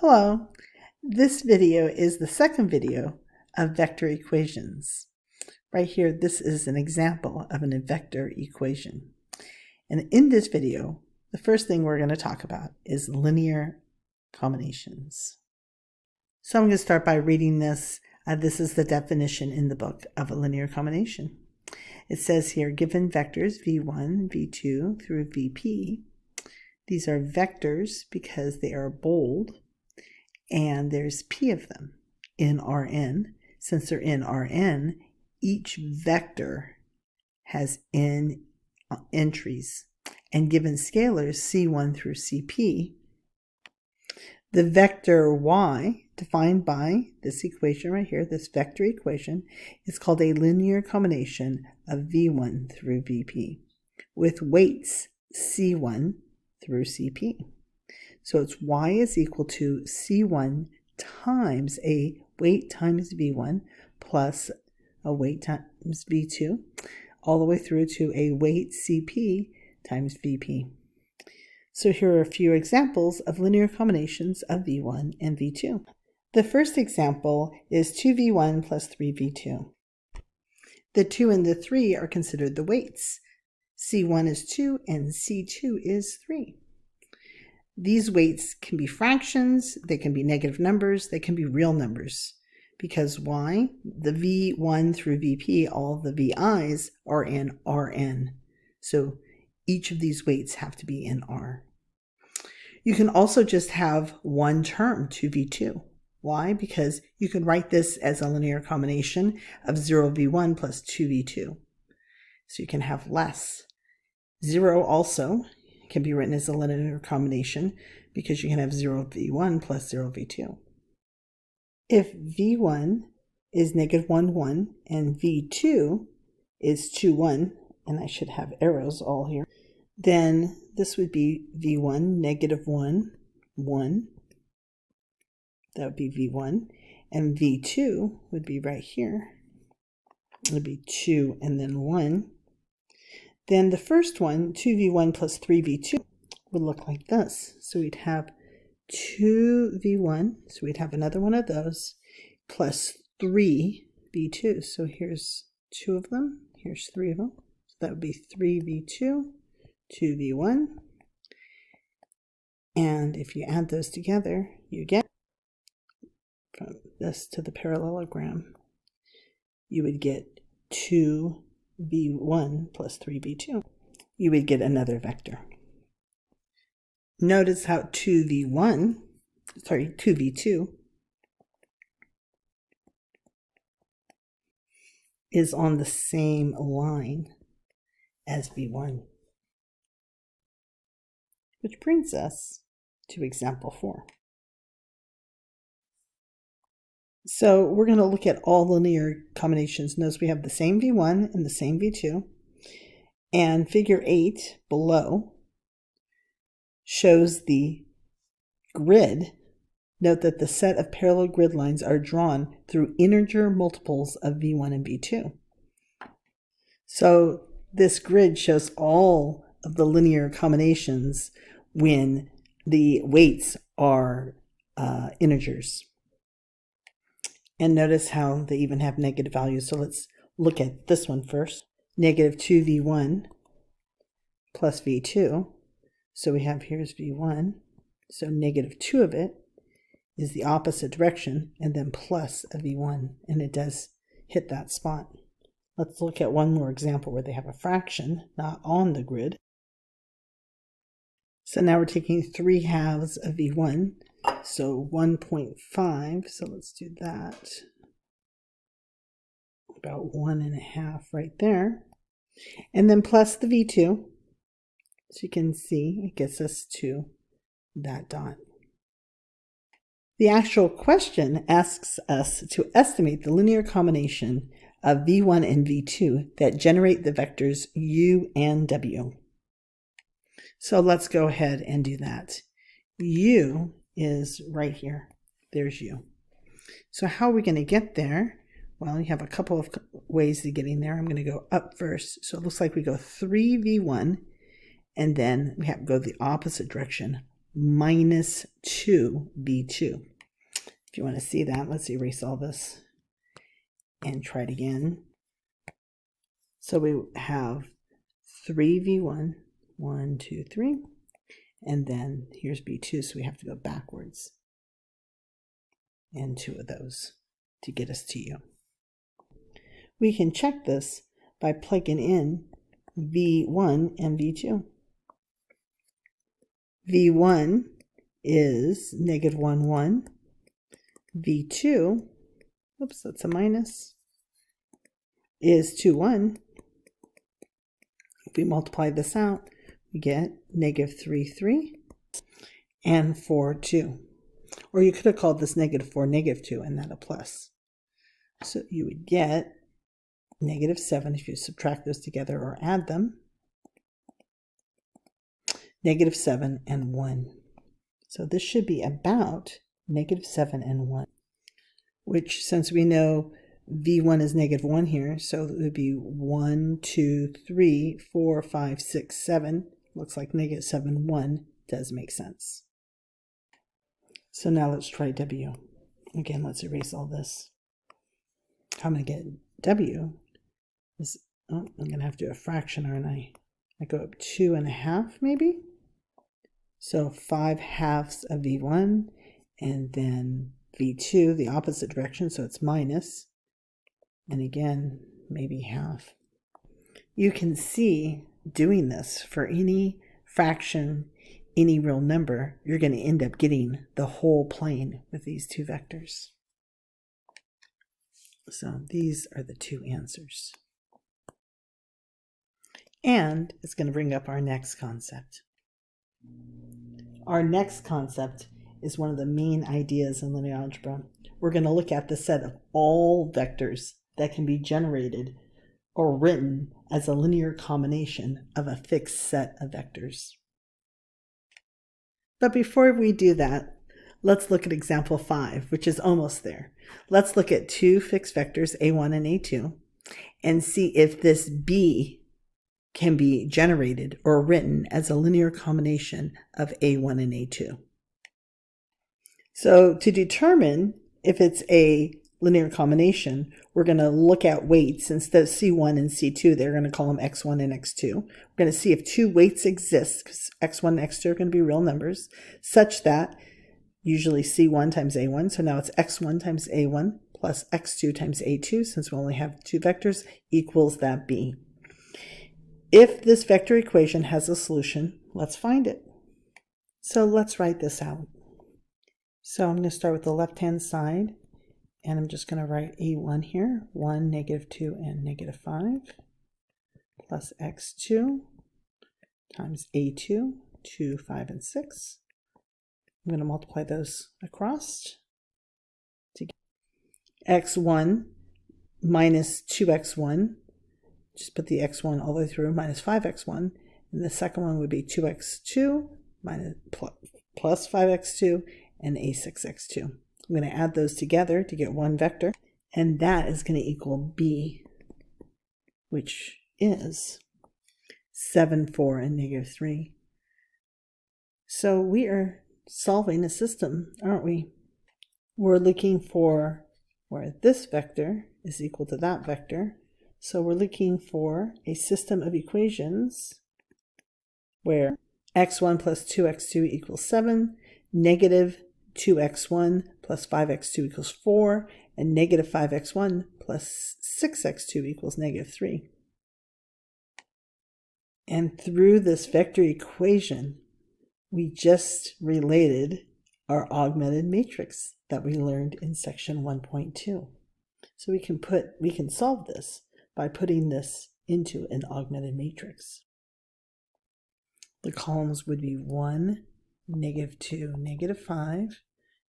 Hello, this video is the second video of vector equations. Right here, this is an example of a vector equation. And in this video, the first thing we're going to talk about is linear combinations. So I'm going to start by reading this. This is the definition in the book of a linear combination. It says here, given vectors v1, v2 through vp, these are vectors because they are bold, and there's p of them in Rn. Since they're in Rn, each vector has n entries. And given scalars c1 through cp, the vector y, defined by this equation right here, this vector equation, is called a linear combination of v1 through vp, with weights c1 through cp. So it's y is equal to c1 times a weight times v1 plus a weight times v2, all the way through to a weight cp times vp. So here are a few examples of linear combinations of v1 and v2. The first example is 2v1 plus 3v2. The 2 and the 3 are considered the weights. c1 is 2 and c2 is 3. These weights can be fractions, they can be negative numbers, they can be real numbers. Because why? The v1 through vp, all the vi's are in Rn. So each of these weights have to be in R. You can also just have one term, 2v2. Why? Because you can write this as a linear combination of 0v1 plus 2v2. So you can have less. 0 also can be written as a linear combination because you can have 0v1 plus 0v2. If v1 is negative 1, 1, and v2 is 2, 1, and I should have arrows all here, then this would be v1, negative 1, 1. That would be v1. And v2 would be right here. It would be 2 and then 1. Then the first one, 2v1 plus 3v2, would look like this. So we'd have 2v1, so we'd have another one of those, plus 3v2. So here's 2 of them, here's 3 of them. So that would be 3v2, 2v1. And if you add those together, you get, from this to the parallelogram, you would get 2v1 plus 3v2. You would get another vector. Notice how 2v2 is on the same line as v1. Which brings us to example 4. So we're going to look at all linear combinations. Notice we have the same v1 and the same v2. And figure 8 below shows the grid. Note that the set of parallel grid lines are drawn through integer multiples of v1 and v2. So this grid shows all of the linear combinations when the weights are integers. And notice how they even have negative values. So let's look at this one first. Negative 2v1 plus v2. So we have here's v1. So negative 2 of it is the opposite direction, and then plus a v1. And it does hit that spot. Let's look at one more example where they have a fraction, not on the grid. So now we're taking 3 halves of v1. So 1.5, so let's do that. About 1.5 right there. And then plus the v2. So you can see it gets us to that dot. The actual question asks us to estimate the linear combination of v1 and v2 that generate the vectors u and w. So let's go ahead and do that. U is right here. There's u. So how are we going to get there? Well, you have a couple of ways to getting there. I'm going to go up first. So it looks like we go 3v1, and then we have to go the opposite direction, minus 2b2. If you want to see that, let's erase all this and try it again. So we have 3v1, 1, 2, 3, and then here's b2, so we have to go backwards. And 2 of those to get us to u. We can check this by plugging in v1 and v2. v1 is negative 1, 1. v2, oops, that's a minus, is 2, 1. If we multiply this out, we get negative 3, 3, and 4, 2. Or you could have called this negative 4, negative 2, and that a plus. So you would get negative 7 if you subtract those together or add them. Negative 7 and 1. So this should be about negative 7 and 1, which, since we know v1 is negative 1 here, so it would be 1, 2, 3, 4, 5, 6, 7. Looks like negative 7, 1 does make sense. So now let's try w. Again, let's erase all this. How I'm going to get w is, oh, I'm going to have to do a fraction, aren't I? I go up 2.5 maybe. So 5 halves of v1, and then v2, the opposite direction, so it's minus. And again, maybe half. You can see doing this for any fraction, any real number, you're going to end up getting the whole plane with these two vectors. So these are the two answers. And it's going to bring up our next concept. Our next concept is one of the main ideas in linear algebra. We're going to look at the set of all vectors that can be generated or written as a linear combination of a fixed set of vectors. But before we do that, let's look at example 5, which is almost there. Let's look at two fixed vectors, a1 and a2, and see if this b can be generated or written as a linear combination of a1 and a2. So to determine if it's a linear combination, we're going to look at weights. Instead of c1 and c2, they're going to call them x1 and x2. We're going to see if two weights exist, because x1 and x2 are going to be real numbers, such that usually c1 times a1, so now it's x1 times a1 plus x2 times a2, since we only have two vectors, equals that b. If this vector equation has a solution, let's find it. So let's write this out. So I'm going to start with the left-hand side, and I'm just going to write a1 here, 1, negative 2, and negative 5, plus x2 times a2, 2, 5, and 6. I'm going to multiply those across to get x1 minus 2x1. Just put the x1 all the way through, minus 5x1. And the second one would be 2x2 minus plus 5x2 and a6x2. I'm going to add those together to get one vector, and that is going to equal b, which is 7, 4, and negative 3. So we are solving a system, aren't we? We're looking for where this vector is equal to that vector. So we're looking for a system of equations where x1 plus 2x2 equals 7, negative 2x1 plus 5x2 equals 4, and negative 5x1 plus 6x2 equals negative 3. And through this vector equation, we just related our augmented matrix that we learned in section 1.2. So we can solve this by putting this into an augmented matrix. The columns would be 1, negative 2, negative 5,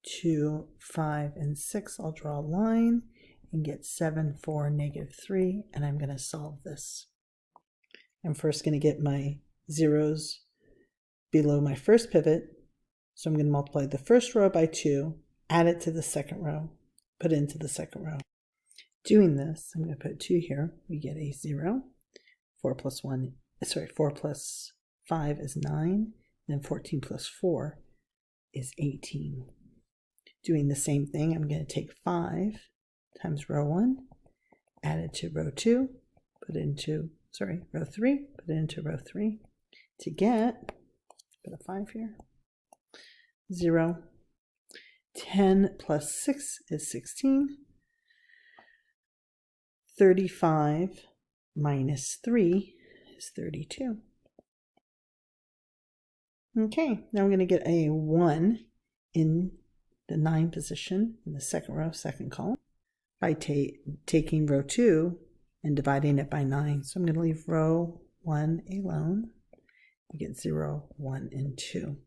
2, 5, and 6. I'll draw a line and get 7, 4, negative 3, and I'm going to solve this. I'm first going to get my zeros below my first pivot, so I'm going to multiply the first row by 2, add it to the second row, put it into the second row. Doing this, I'm going to put 2 here. We get a 0. 4 plus 5 is 9. then 14 plus 4 is 18. Doing the same thing, I'm going to take 5 times row 1, add it to row 2, put it into, row 3, put it into row 3 to get, put a 5 here, 0. 10 plus 6 is 16. 35 minus 3 is 32. Okay, now I'm going to get a 1 in the 9 position in the second row, second column, by taking row 2 and dividing it by 9. So I'm going to leave row 1 alone. You get 0, 1, and 2.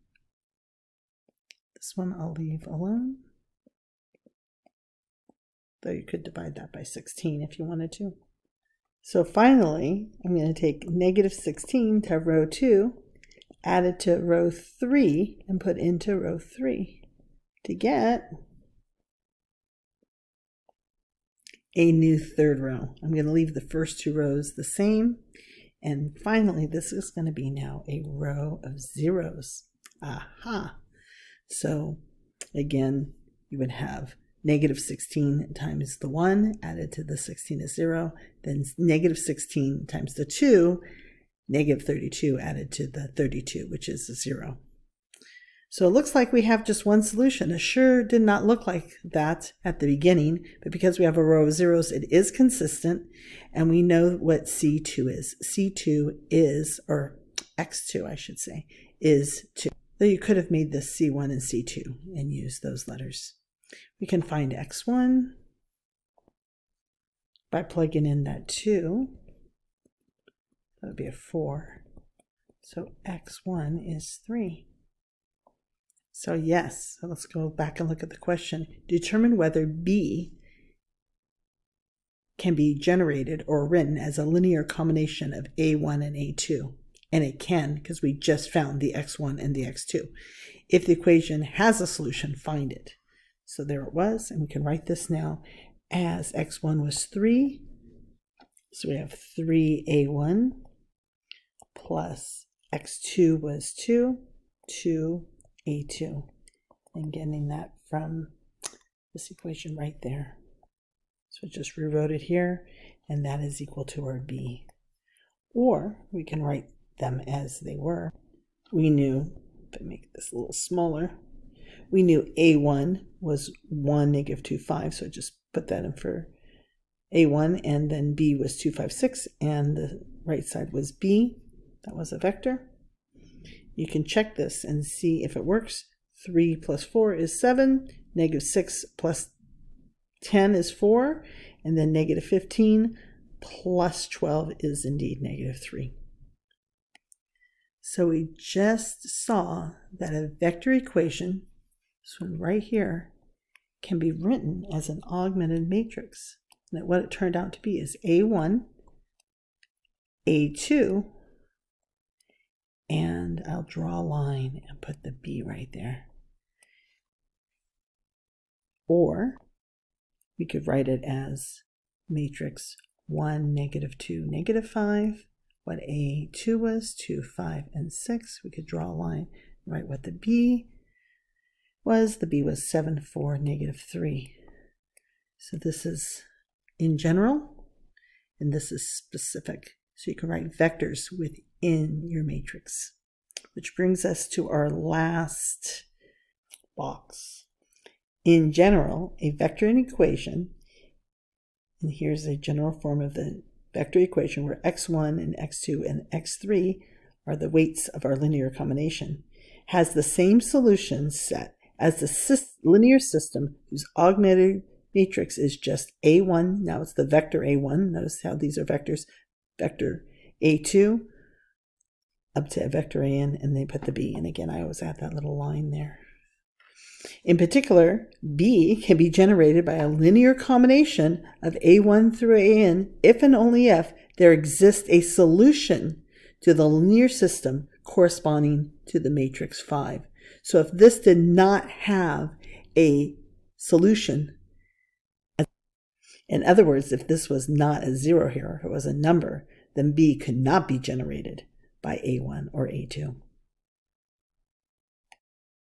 This one I'll leave alone, though you could divide that by 16 if you wanted to. So finally, I'm going to take negative 16 to row 2, add it to row 3, and put into row 3 to get a new third row. I'm going to leave the first 2 rows the same. And finally, this is going to be now a row of zeros. Aha! So again, you would have negative 16 times the 1 added to the 16 is 0, then negative 16 times the 2, negative 32 added to the 32, which is a 0. So it looks like we have just one solution. It sure did not look like that at the beginning, but because we have a row of zeros, it is consistent, and we know what C2 is. C2 is, or X2 I should say, is 2. Though you could have made this C1 and C2 and used those letters. We can find X1 by plugging in that 2. That would be a 4. So X1 is 3. So yes, so let's go back and look at the question. Determine whether B can be generated or written as a linear combination of A1 and A2. And it can, because we just found the X1 and the X2. If the equation has a solution, find it. So there it was, and we can write this now as X1 was 3. So we have 3A1 plus X2 was 2, 2A2. And getting that from this equation right there. So just rewrote it here, and that is equal to our B. Or we can write them as they were. We knew, if I make this a little smaller, we knew A1 was 1, negative 2, 5, so just put that in for A1, and then B was 2, 5, 6, and the right side was B. That was a vector. You can check this and see if it works. 3 plus 4 is 7, negative 6 plus 10 is 4, and then negative 15 plus 12 is indeed negative 3. So we just saw that a vector equation, this one right here, can be written as an augmented matrix. And that what it turned out to be is A1, A2, and I'll draw a line and put the B right there. Or we could write it as matrix 1, negative 2, negative 5. What A2 was, 2, 5, and 6. We could draw a line, write what the B was. The B was 7, 4, negative 3. So this is in general, and this is specific. So you can write vectors within your matrix. Which brings us to our last box. In general, a vector equation, and here's a general form of the vector equation where x1 and x2 and x3 are the weights of our linear combination, has the same solution set as the linear system whose augmented matrix is just A1. Now it's the vector A1. Notice how these are vectors. Vector A2 up to vector AN, and they put the B. And again, I always add that little line there. In particular, B can be generated by a linear combination of A1 through AN if and only if there exists a solution to the linear system corresponding to the matrix 5. So if this did not have a solution, in other words, if this was not a 0 here, if it was a number, then B could not be generated by A1 or A2.